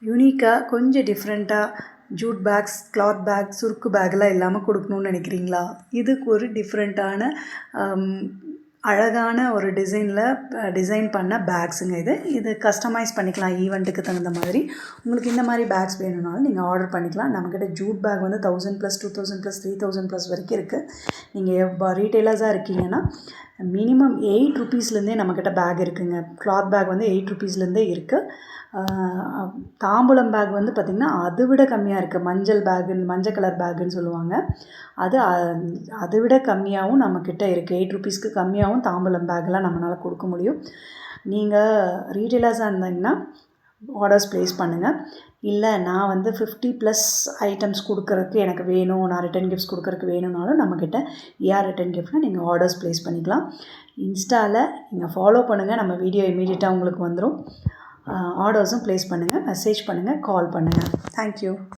யூனிக்காக கொஞ்சம் டிஃப்ரெண்ட்டாக ஜூட் பேக்ஸ், கிளாத் பேக், சுருக்கு பேக்லாம் இல்லாமல் கொடுக்கணுன்னு நினைக்கிறீங்களா? இதுக்கு ஒரு டிஃப்ரெண்ட்டான அழகான ஒரு டிசைன் பண்ண பேக்ஸுங்க இது கஸ்டமைஸ் பண்ணிக்கலாம் ஈவெண்ட்டுக்கு தகுந்த மாதிரி. உங்களுக்கு இந்த மாதிரி பேக்ஸ் வேணும்னாலும் நீங்கள் ஆர்டர் பண்ணிக்கலாம். நம்மக்கிட்ட ஜூட் பேக் வந்து 1000 + 2000 + 3000 + வரைக்கும் இருக்குது. நீங்கள் ரீட்டெயிலர்ஸாக இருக்கீங்கன்னா மினிமம் 8 ருபீஸ்லேருந்தே நம்மக்கிட்ட பேக் இருக்குதுங்க. கிளாத் பேக் வந்து 8 ருபீஸ்லேருந்தே இருக்குது. தாம்பூலம் பேக் வந்து பார்த்திங்கன்னா அதை விட கம்மியாக இருக்குது. மஞ்சள் கலர் பேக்குன்னு சொல்லுவாங்க. அதை விட கம்மியாகவும் நம்மக்கிட்ட இருக்குது. 8 ருபீஸ்க்கு கம்மியாகவும் தாம்பூலம் பேக்கெலாம் நம்மளால் கொடுக்க முடியும். நீங்கள் ரீட்டெயிலர்ஸாக இருந்தீங்கன்னா ஆர்டர்ஸ் ப்ளேஸ் பண்ணுங்கள். இல்லை நான் வந்து 50+ ஐட்டம்ஸ் கொடுக்குறதுக்கு எனக்கு வேணும், நான் ரிட்டன் கிஃப்ட்ஸ் கொடுக்குறதுக்கு வேணும்னாலும் நம்மக்கிட்ட ஏஆர் ரிட்டன் கிஃப்ட்டில் நீங்கள் ஆர்டர்ஸ் ப்ளேஸ் பண்ணிக்கலாம். இன்ஸ்டாவில் நீங்கள் ஃபாலோ பண்ணுங்கள். நம்ம வீடியோ இமீடியட்டாக உங்களுக்கு வந்துடும். ஆர்டர்ஸும் ப்ளேஸ் பண்ணுங்கள், மெசேஜ் பண்ணுங்கள், கால் பண்ணுங்கள். தேங்க்யூ.